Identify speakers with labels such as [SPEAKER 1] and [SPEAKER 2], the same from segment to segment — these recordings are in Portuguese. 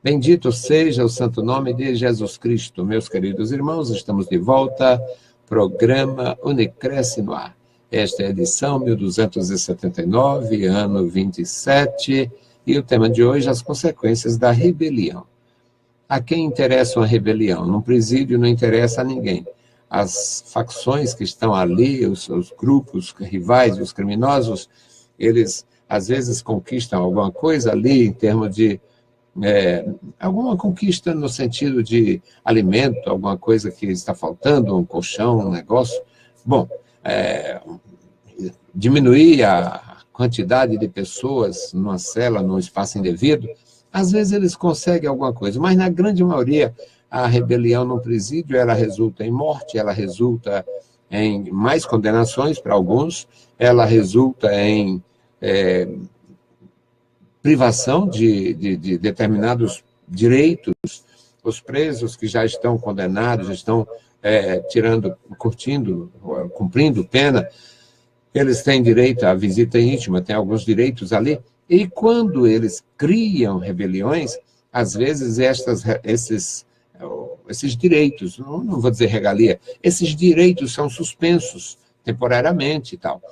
[SPEAKER 1] Bendito seja o santo nome de Jesus Cristo. Meus queridos irmãos, estamos de volta, programa Unicresce no ar. Esta é a edição 1279, ano 27, e o tema de hoje, as consequências da rebelião. A quem interessa uma rebelião? Num presídio não interessa a ninguém. As facções que estão ali, os grupos rivais, os criminosos, eles às vezes conquistam alguma coisa ali em termos de alguma conquista no sentido de alimento, alguma coisa que está faltando, um colchão, um negócio. Bom, diminuir a quantidade de pessoas numa cela, num espaço indevido, às vezes eles conseguem alguma coisa, mas na grande maioria a rebelião no presídio, ela resulta em morte, ela resulta em mais condenações para alguns, ela resulta em privação de determinados direitos. Os presos que já estão condenados, já estão cumprindo pena, eles têm direito à visita íntima, têm alguns direitos ali, e quando eles criam rebeliões, às vezes esses direitos, não vou dizer regalia, esses direitos são suspensos temporariamente e tal.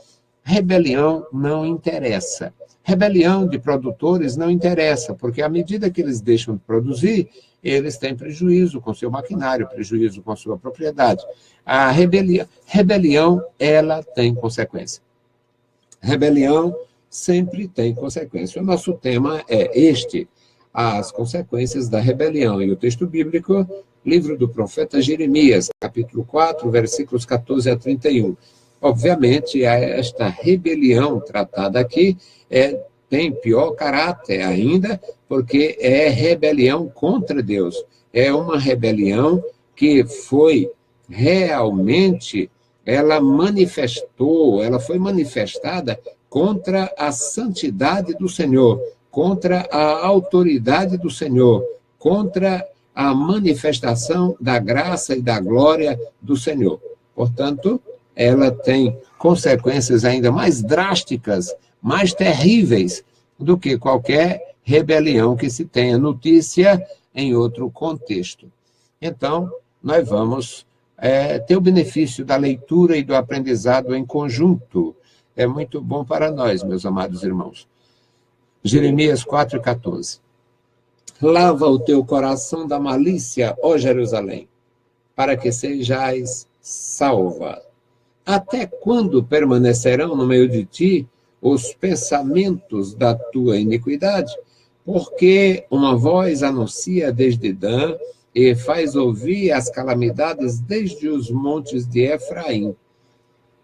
[SPEAKER 1] Rebelião não interessa. Rebelião de produtores não interessa, porque à medida que eles deixam de produzir, eles têm prejuízo com seu maquinário, prejuízo com sua propriedade. A rebelião, ela tem consequência. Rebelião sempre tem consequência. O nosso tema é este, as consequências da rebelião. E o texto bíblico, livro do profeta Jeremias, capítulo 4, versículos 14 a 31. Obviamente, esta rebelião tratada aqui tem pior caráter ainda, porque é rebelião contra Deus. É uma rebelião que foi realmente, ela foi manifestada contra a santidade do Senhor, contra a autoridade do Senhor, contra a manifestação da graça e da glória do Senhor. Portanto, ela tem consequências ainda mais drásticas, mais terríveis do que qualquer rebelião que se tenha notícia em outro contexto. Então, nós vamos ter o benefício da leitura e do aprendizado em conjunto. É muito bom para nós, meus amados irmãos. Jeremias 4,14. Lava o teu coração da malícia, ó Jerusalém, para que sejais salva. Até quando permanecerão no meio de ti os pensamentos da tua iniquidade? Porque uma voz anuncia desde Dan e faz ouvir as calamidades desde os montes de Efraim.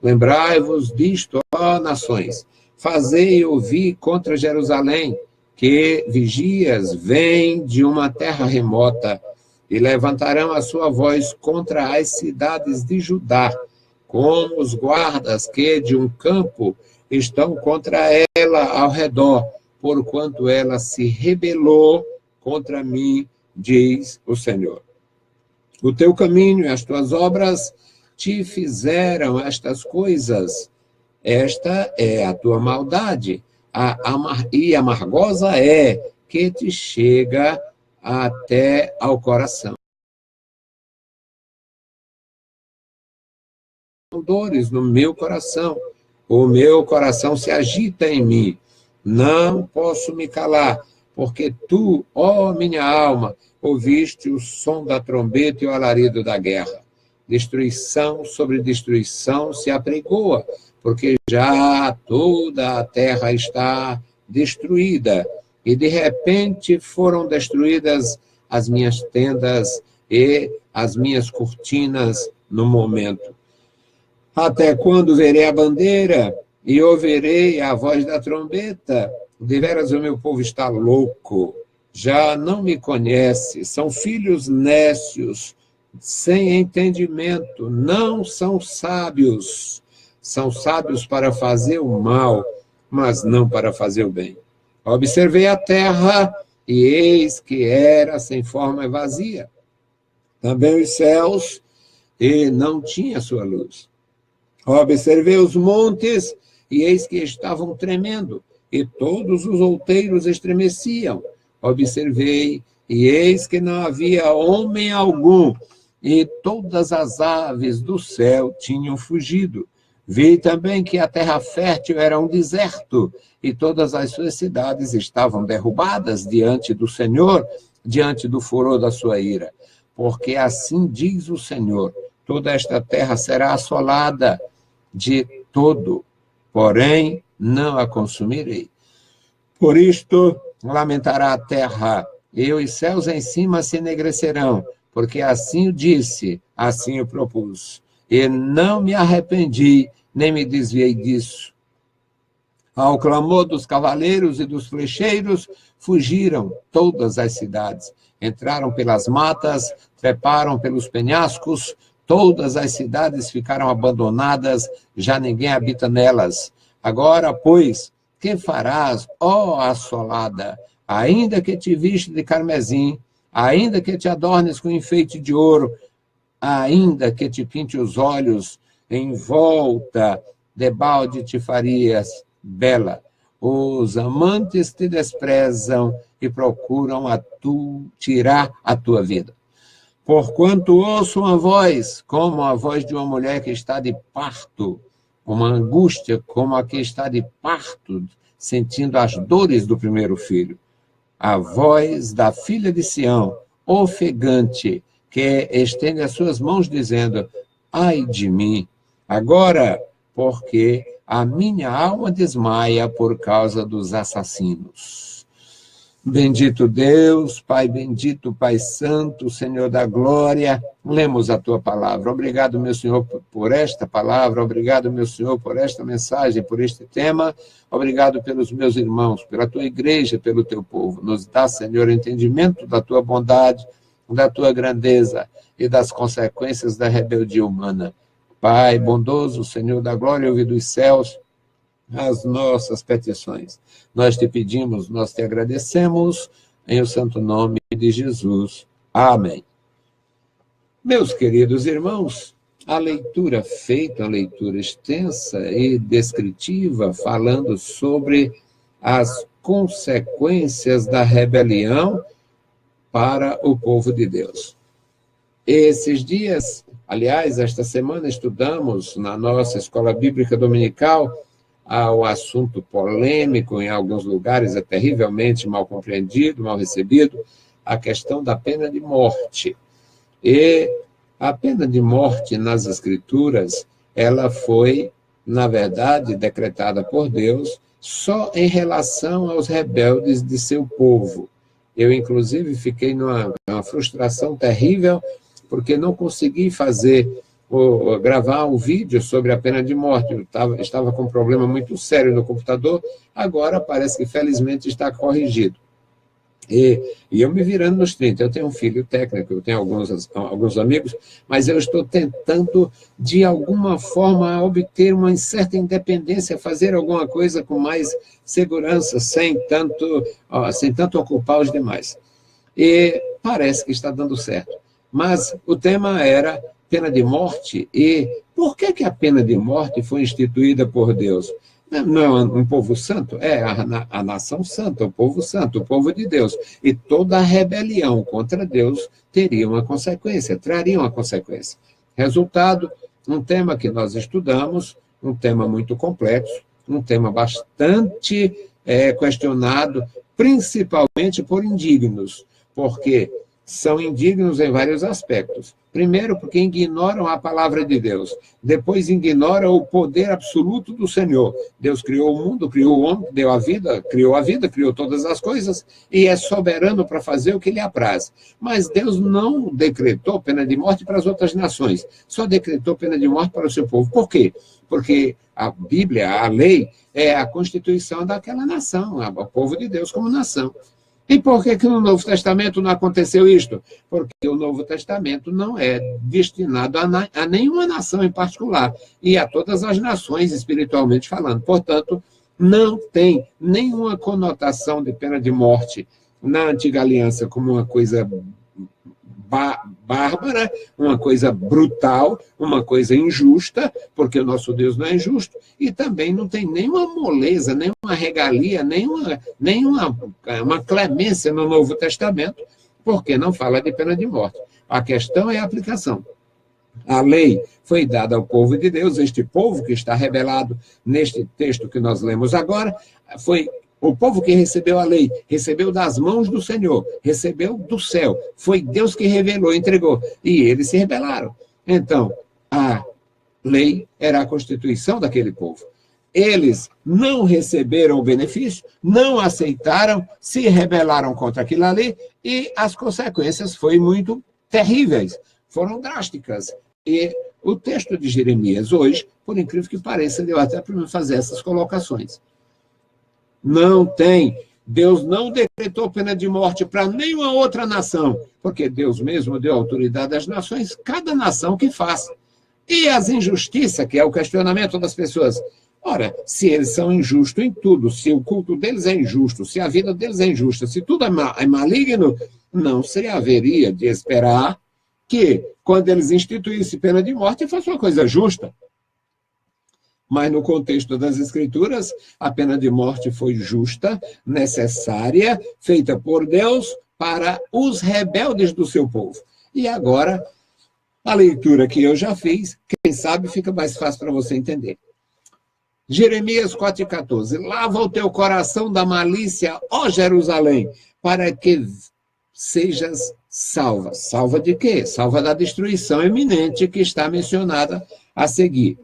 [SPEAKER 1] Lembrai-vos disto, ó nações, fazei ouvir contra Jerusalém, que vigias vêm de uma terra remota, e levantarão a sua voz contra as cidades de Judá, como os guardas que de um campo estão contra ela ao redor, porquanto ela se rebelou contra mim, diz o Senhor. O teu caminho e as tuas obras te fizeram estas coisas. Esta é a tua maldade, e amargosa é que te chega até ao coração. Dores no meu coração, o meu coração se agita em mim, não posso me calar, porque tu, ó minha alma, ouviste o som da trombeta e o alarido da guerra. Destruição sobre destruição se apregoa, porque já toda a terra está destruída, e de repente foram destruídas as minhas tendas e as minhas cortinas no momento. Até quando verei a bandeira e ouvirei a voz da trombeta? Deveras o meu povo está louco, já não me conhece, são filhos nécios, sem entendimento, não são sábios. São sábios para fazer o mal, mas não para fazer o bem. Observei a terra, e eis que era sem forma e vazia. Também os céus, e não tinha sua luz. Observei os montes, e eis que estavam tremendo, e todos os outeiros estremeciam. Observei, e eis que não havia homem algum, e todas as aves do céu tinham fugido. Vi também que a terra fértil era um deserto, e todas as suas cidades estavam derrubadas diante do Senhor, diante do furor da sua ira. Porque assim diz o Senhor, toda esta terra será assolada de todo, porém não a consumirei. Por isto lamentará a terra, e os céus em cima se enegrecerão, porque assim o disse, assim o propus. E não me arrependi, nem me desviei disso. Ao clamor dos cavaleiros e dos flecheiros, fugiram todas as cidades. Entraram pelas matas, treparam pelos penhascos, todas as cidades ficaram abandonadas, já ninguém habita nelas. Agora, pois, que farás, ó assolada? Ainda que te viste de carmesim, ainda que te adornes com enfeite de ouro, ainda que te pinte os olhos em volta, debalde te farias bela. Os amantes te desprezam e procuram tirar a tua vida. Porquanto ouço uma voz, como a voz de uma mulher que está de parto, uma angústia como a que está de parto, sentindo as dores do primeiro filho. A voz da filha de Sião, ofegante, que estende as suas mãos dizendo, ai de mim, agora, porque a minha alma desmaia por causa dos assassinos. Bendito Deus, Pai bendito, Pai santo, Senhor da glória, lemos a tua palavra. Obrigado, meu Senhor, por esta palavra, obrigado, meu Senhor, por esta mensagem, por este tema, obrigado pelos meus irmãos, pela tua igreja, pelo teu povo. Nos dá, Senhor, entendimento da tua bondade, da tua grandeza e das consequências da rebeldia humana. Pai bondoso, Senhor da glória, ouve dos céus as nossas petições. Nós te pedimos, nós te agradecemos, em o santo nome de Jesus. Amém. Meus queridos irmãos, a leitura feita, a leitura extensa e descritiva, falando sobre as consequências da rebelião para o povo de Deus. Esses dias, aliás, esta semana estudamos na nossa escola bíblica dominical ao assunto polêmico, em alguns lugares é terrivelmente mal compreendido, mal recebido, a questão da pena de morte. E a pena de morte nas Escrituras, ela foi, na verdade, decretada por Deus só em relação aos rebeldes de seu povo. Eu, inclusive, fiquei numa frustração terrível, porque não consegui gravar um vídeo sobre a pena de morte. Eu estava com um problema muito sério no computador, agora parece que felizmente está corrigido. E eu me virando nos 30, eu tenho um filho técnico, eu tenho alguns amigos, mas eu estou tentando, de alguma forma, obter uma certa independência, fazer alguma coisa com mais segurança, sem tanto ocupar os demais. E parece que está dando certo. Mas o tema era pena de morte, e por que a pena de morte foi instituída por Deus? Não é um povo santo? É a nação santa, o povo santo, o povo de Deus. E toda rebelião contra Deus teria uma consequência, traria uma consequência. Resultado, um tema que nós estudamos, um tema muito complexo, um tema bastante questionado, principalmente por indignos, porque são indignos em vários aspectos. Primeiro, porque ignoram a palavra de Deus. Depois, ignoram o poder absoluto do Senhor. Deus criou o mundo, criou o homem, criou a vida, criou todas as coisas, e é soberano para fazer o que lhe apraz. Mas Deus não decretou pena de morte para as outras nações, só decretou pena de morte para o seu povo. Por quê? Porque a Bíblia, a lei, é a constituição daquela nação, o povo de Deus como nação. E por que no Novo Testamento não aconteceu isto? Porque o Novo Testamento não é destinado a nenhuma nação em particular, e a todas as nações, espiritualmente falando. Portanto, não tem nenhuma conotação de pena de morte na Antiga Aliança como uma coisa bárbara, uma coisa brutal, uma coisa injusta, porque o nosso Deus não é injusto, e também não tem nenhuma moleza, nenhuma regalia, nenhuma uma clemência no Novo Testamento, porque não fala de pena de morte. A questão é a aplicação. A lei foi dada ao povo de Deus, este povo que está revelado neste texto que nós lemos agora, foi o povo que recebeu a lei, recebeu das mãos do Senhor, recebeu do céu, foi Deus que revelou, entregou, e eles se rebelaram. Então, a lei era a constituição daquele povo. Eles não receberam o benefício, não aceitaram, se rebelaram contra aquilo ali, e as consequências foram muito terríveis, foram drásticas. E o texto de Jeremias hoje, por incrível que pareça, deu até para fazer essas colocações. Não tem. Deus não decretou pena de morte para nenhuma outra nação, porque Deus mesmo deu autoridade às nações, cada nação que faça. E as injustiças, que é o questionamento das pessoas. Ora, se eles são injustos em tudo, se o culto deles é injusto, se a vida deles é injusta, se tudo é maligno, não se haveria de esperar que, quando eles instituíssem pena de morte, fosse uma coisa justa. Mas, no contexto das Escrituras, a pena de morte foi justa, necessária, feita por Deus para os rebeldes do seu povo. E agora, a leitura que eu já fiz, quem sabe fica mais fácil para você entender. Jeremias 4,14. Lava o teu coração da malícia, ó Jerusalém, para que sejas salva. Salva de quê? Salva da destruição iminente que está mencionada a seguir.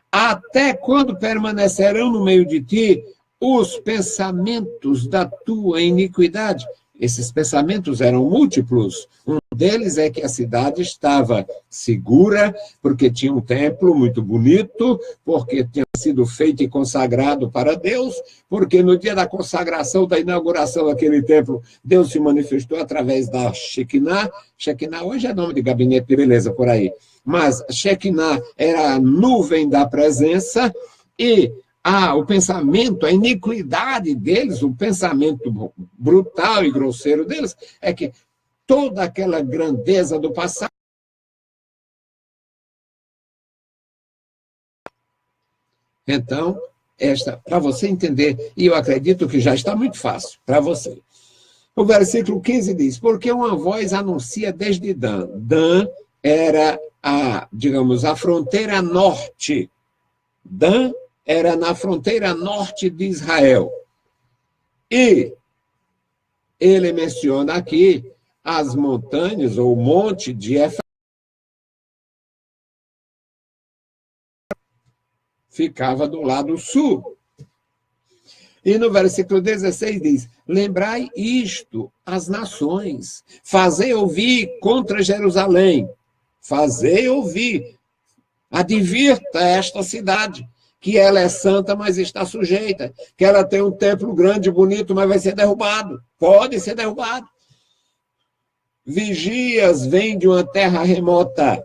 [SPEAKER 1] Até quando permanecerão no meio de ti os pensamentos da tua iniquidade? Esses pensamentos eram múltiplos. Um deles é que a cidade estava segura, porque tinha um templo muito bonito, porque tinha sido feito e consagrado para Deus, porque no dia da consagração, da inauguração daquele templo, Deus se manifestou através da Shekinah. Shekinah hoje é nome de gabinete de beleza por aí. Mas Shekinah era a nuvem da presença e o pensamento, a iniquidade deles, o pensamento brutal e grosseiro deles, é que toda aquela grandeza do passado. Então, para você entender, e eu acredito que já está muito fácil para você. O versículo 15 diz, porque uma voz anuncia desde Dan. Dan era a fronteira norte. Dan era na fronteira norte de Israel. E ele menciona aqui as montanhas, ou o monte de Efraim, ficava do lado sul. E no versículo 16 diz, lembrai isto, as nações, fazei ouvir contra Jerusalém, fazei ouvir, advirta esta cidade, que ela é santa, mas está sujeita, que ela tem um templo grande, bonito, mas vai ser derrubado, pode ser derrubado. Vigias vêm de uma terra remota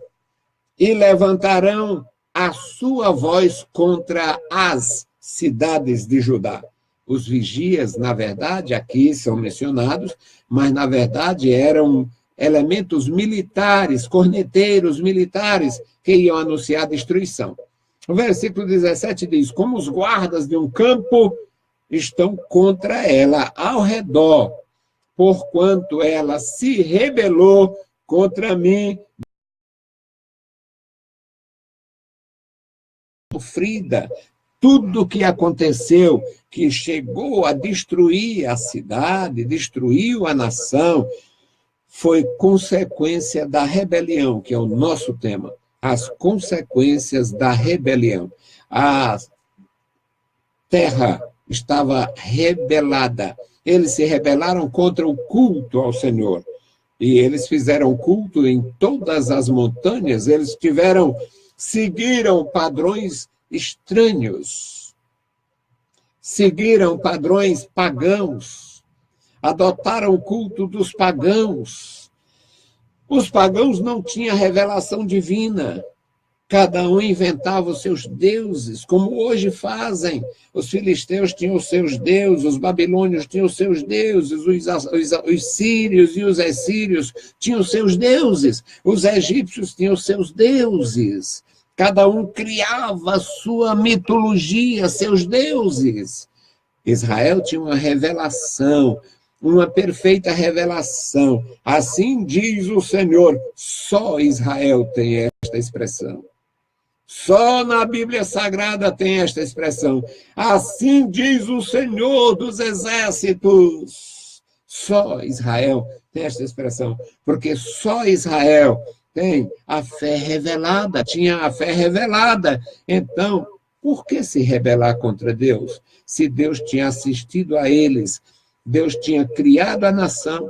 [SPEAKER 1] e levantarão a sua voz contra as cidades de Judá. Os vigias, na verdade, aqui são mencionados, mas, na verdade, eram elementos militares, corneteiros militares, que iam anunciar a destruição. O versículo 17 diz, como os guardas de um campo estão contra ela, ao redor, porquanto ela se rebelou contra mim, sofrida. Tudo o que aconteceu, que chegou a destruir a cidade, destruiu a nação, foi consequência da rebelião, que é o nosso tema. As consequências da rebelião. A terra estava rebelada. Eles se rebelaram contra o culto ao Senhor. E eles fizeram culto em todas as montanhas. Eles seguiram padrões estranhos. Seguiram padrões pagãos. Adotaram o culto dos pagãos. Os pagãos não tinham revelação divina. Cada um inventava os seus deuses, como hoje fazem. Os filisteus tinham os seus deuses, os babilônios tinham os seus deuses, os sírios e os assírios tinham os seus deuses, os egípcios tinham os seus deuses. Cada um criava a sua mitologia, seus deuses. Israel tinha uma revelação, uma perfeita revelação. Assim diz o Senhor, só Israel tem esta expressão. Só na Bíblia Sagrada tem esta expressão. Assim diz o Senhor dos exércitos. Só Israel tem esta expressão, porque só Israel tem a fé revelada, tinha a fé revelada. Então, por que se rebelar contra Deus? Se Deus tinha assistido a eles, Deus tinha criado a nação,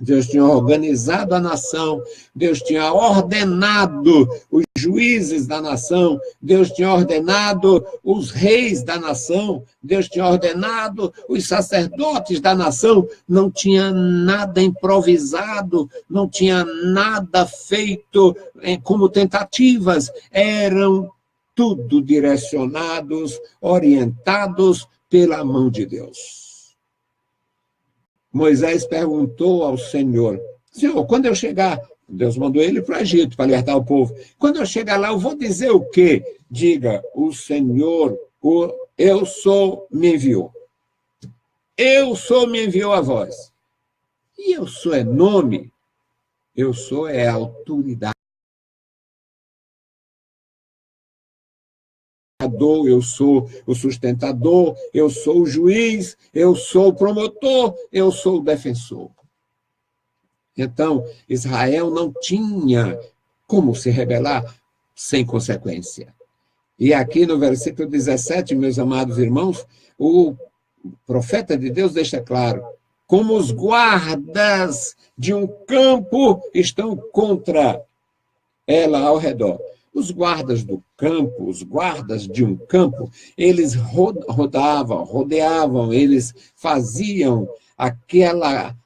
[SPEAKER 1] Deus tinha organizado a nação, Deus tinha ordenado os juízes da nação, Deus tinha ordenado os reis da nação, Deus tinha ordenado os sacerdotes da nação, não tinha nada improvisado, não tinha nada feito como tentativas, eram tudo direcionados, orientados pela mão de Deus. Moisés perguntou ao Senhor, Senhor, quando eu chegar, Deus mandou ele para o Egito para libertar o povo, quando eu chegar lá, eu vou dizer o quê? Diga, o Senhor, eu sou, me enviou. Eu sou, me enviou a vós. E eu sou é nome, eu sou é autoridade. Eu sou o sustentador, eu sou o juiz, eu sou o promotor, eu sou o defensor. Então, Israel não tinha como se rebelar sem consequência. E aqui no versículo 17, meus amados irmãos, o profeta de Deus deixa claro, como os guardas de um campo estão contra ela ao redor. Os guardas do campo, os guardas de um campo, eles rodeavam, eles faziam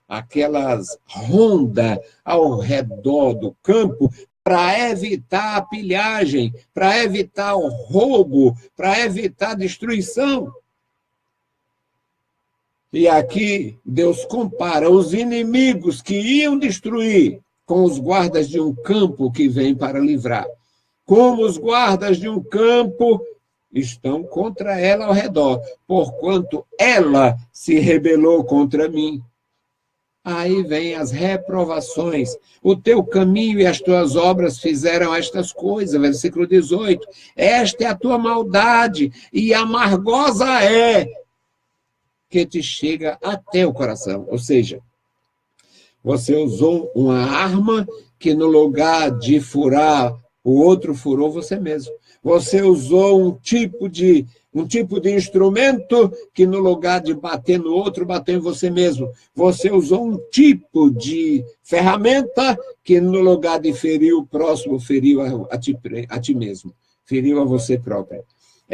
[SPEAKER 1] aquelas rondas ao redor do campo para evitar a pilhagem, para evitar o roubo, para evitar a destruição. E aqui Deus compara os inimigos que iam destruir com os guardas de um campo que vêm para livrar. Como os guardas de um campo estão contra ela ao redor, porquanto ela se rebelou contra mim. Aí vem as reprovações. O teu caminho e as tuas obras fizeram estas coisas, versículo 18. Esta é a tua maldade, e amargosa é que te chega até o coração. Ou seja, você usou uma arma que no lugar de furar o outro furou você mesmo. Você usou um tipo de instrumento que no lugar de bater no outro, bateu em você mesmo. Você usou um tipo de ferramenta que no lugar de ferir o próximo, feriu a ti mesmo. Feriu a você próprio.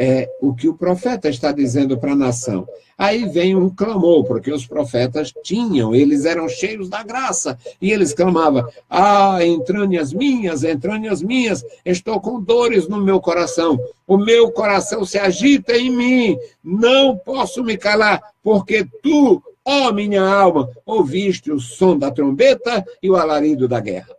[SPEAKER 1] É o que o profeta está dizendo para a nação. Aí vem um clamor, porque os profetas eles eram cheios da graça, e eles clamavam, entranhas minhas, estou com dores no meu coração, o meu coração se agita em mim, não posso me calar, porque tu, ó minha alma, ouviste o som da trombeta e o alarido da guerra.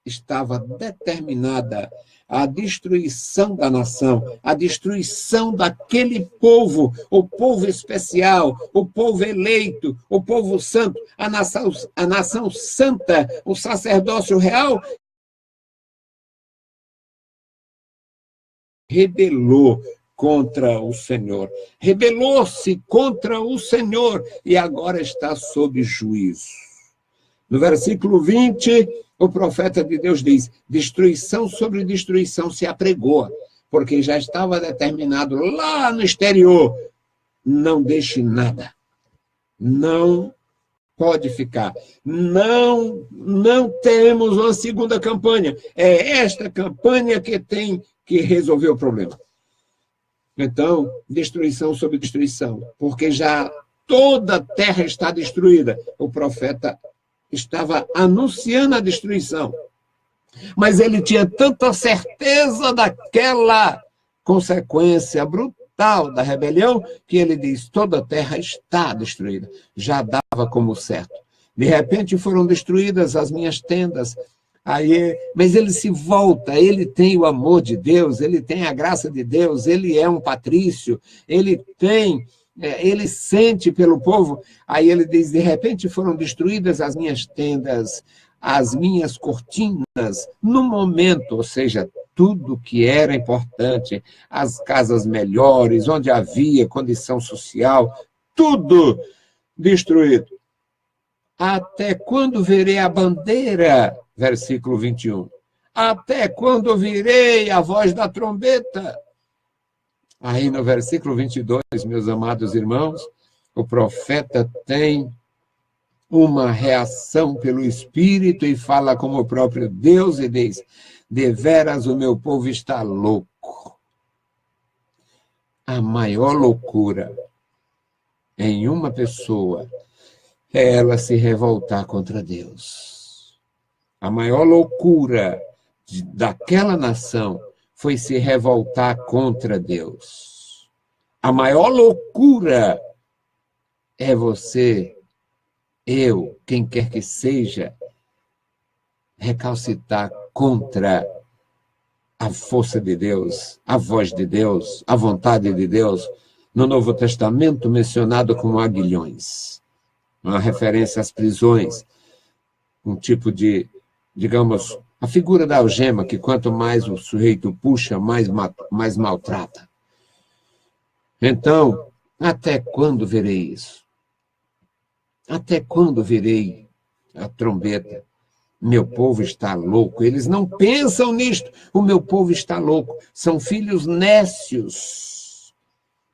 [SPEAKER 1] Estava determinada a destruição da nação, a destruição daquele povo, o povo especial, o povo eleito, o povo santo, a nação santa, o sacerdócio real, rebelou contra o Senhor, rebelou-se contra o Senhor e agora está sob juízo. No versículo 20, o profeta de Deus diz, destruição sobre destruição se apregoa, porque já estava determinado lá no exterior, não deixe nada, não pode ficar, não temos uma segunda campanha, é esta campanha que tem que resolver o problema. Então, destruição sobre destruição, porque já toda a terra está destruída, o profeta estava anunciando a destruição. Mas ele tinha tanta certeza daquela consequência brutal da rebelião que ele diz: toda a terra está destruída. Já dava como certo. De repente foram destruídas as minhas tendas. Mas ele se volta, ele tem o amor de Deus, ele tem a graça de Deus, ele é um patrício, ele sente pelo povo. Aí ele diz: de repente foram destruídas as minhas tendas, as minhas cortinas, no momento, ou seja, tudo que era importante, as casas melhores, onde havia condição social, tudo destruído. Até quando verei a bandeira? Versículo 21. Até quando ouvirei a voz da trombeta? Aí no versículo 22, meus amados irmãos, o profeta tem uma reação pelo Espírito e fala como o próprio Deus e diz: deveras o meu povo está louco. A maior loucura em uma pessoa é ela se revoltar contra Deus. A maior loucura daquela nação foi se revoltar contra Deus. A maior loucura é você, eu, quem quer que seja, recalcitar contra a força de Deus, a voz de Deus, a vontade de Deus, no Novo Testamento mencionado como aguilhões, uma referência às prisões, um tipo de, digamos, a figura da algema, que quanto mais o sujeito puxa, mais maltrata. Então, até quando verei isso? Até quando verei a trombeta? Meu povo está louco. Eles não pensam nisto. O meu povo está louco. São filhos nécios.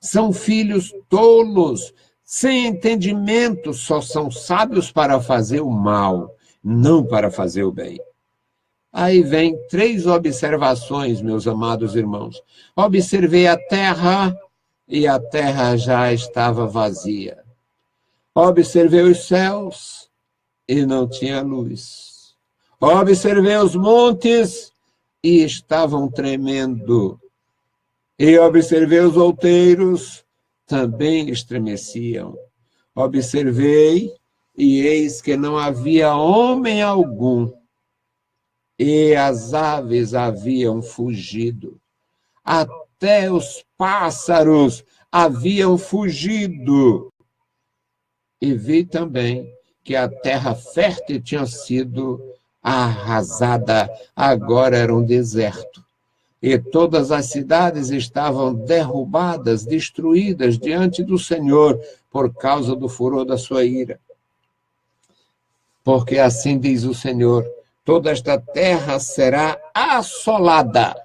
[SPEAKER 1] São filhos tolos. Sem entendimento. Só são sábios para fazer o mal, não para fazer o bem. Aí vem 3 observações, meus amados irmãos. Observei a terra e a terra já estava vazia. Observei os céus e não tinha luz. Observei os montes e estavam tremendo. E observei os outeiros, também estremeciam. Observei e eis que não havia homem algum. E as aves haviam fugido. Até os pássaros haviam fugido. E vi também que a terra fértil tinha sido arrasada, agora era um deserto. E todas as cidades estavam derrubadas, destruídas diante do Senhor, por causa do furor da sua ira. Porque assim diz o Senhor: toda esta terra será assolada.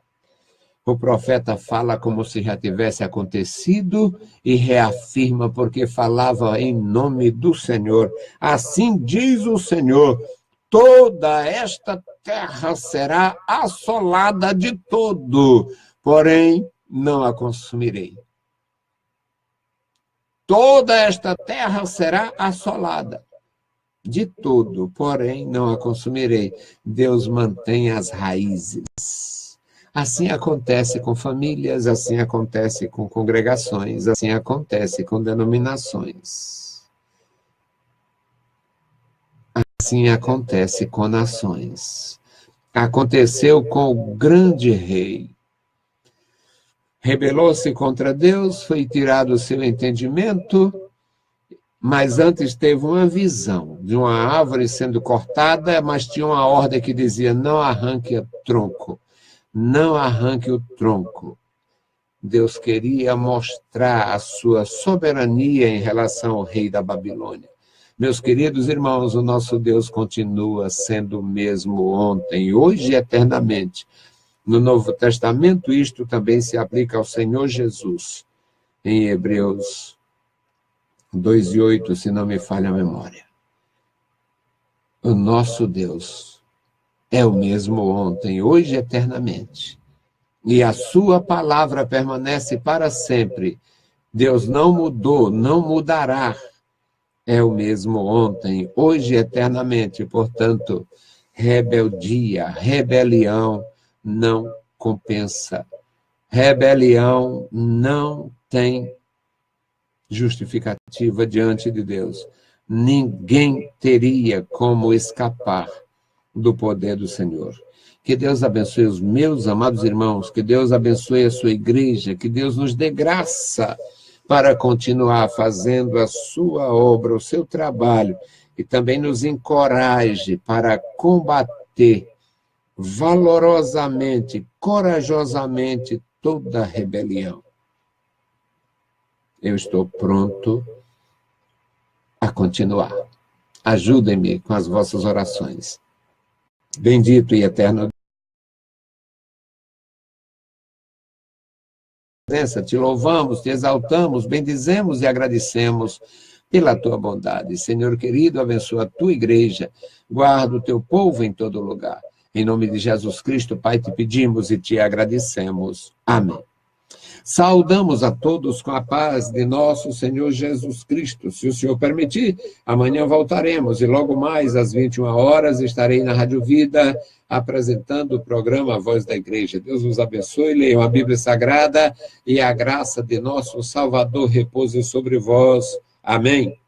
[SPEAKER 1] O profeta fala como se já tivesse acontecido e reafirma porque falava em nome do Senhor. Assim diz o Senhor: toda esta terra será assolada de todo, porém não a consumirei. Toda esta terra será assolada de todo, porém não a consumirei. Deus mantém as raízes. Assim acontece com famílias, assim acontece com congregações, assim acontece com denominações. Assim acontece com nações. Aconteceu com o grande rei. Rebelou-se contra Deus, foi tirado o seu entendimento, mas antes teve uma visão de uma árvore sendo cortada, mas tinha uma ordem que dizia: não arranque o tronco, não arranque o tronco. Deus queria mostrar a sua soberania em relação ao rei da Babilônia. Meus queridos irmãos, o nosso Deus continua sendo o mesmo ontem, hoje e eternamente. No Novo Testamento, isto também se aplica ao Senhor Jesus, em Hebreus 2:8, se não me falha a memória. O nosso Deus é o mesmo ontem, hoje e eternamente. E a sua palavra permanece para sempre. Deus não mudou, não mudará. É o mesmo ontem, hoje e eternamente. Portanto, rebeldia, rebelião não compensa. Rebelião não tem justificativa diante de Deus. Ninguém teria como escapar do poder do Senhor. Que Deus abençoe os meus amados irmãos, que Deus abençoe a sua igreja, que Deus nos dê graça para continuar fazendo a sua obra, o seu trabalho, e também nos encoraje para combater valorosamente, corajosamente toda rebelião. Eu estou pronto a continuar. Ajudem-me com as vossas orações. Bendito e eterno Deus, te louvamos, te exaltamos, bendizemos e agradecemos pela tua bondade. Senhor querido, abençoa a tua igreja, guarda o teu povo em todo lugar. Em nome de Jesus Cristo, Pai, te pedimos e te agradecemos. Amém. Saudamos a todos com a paz de nosso Senhor Jesus Cristo. Se o Senhor permitir, amanhã voltaremos e logo mais às 21 horas estarei na Rádio Vida apresentando o programa Voz da Igreja. Deus nos abençoe, leiam a Bíblia Sagrada e a graça de nosso Salvador repouse sobre vós. Amém.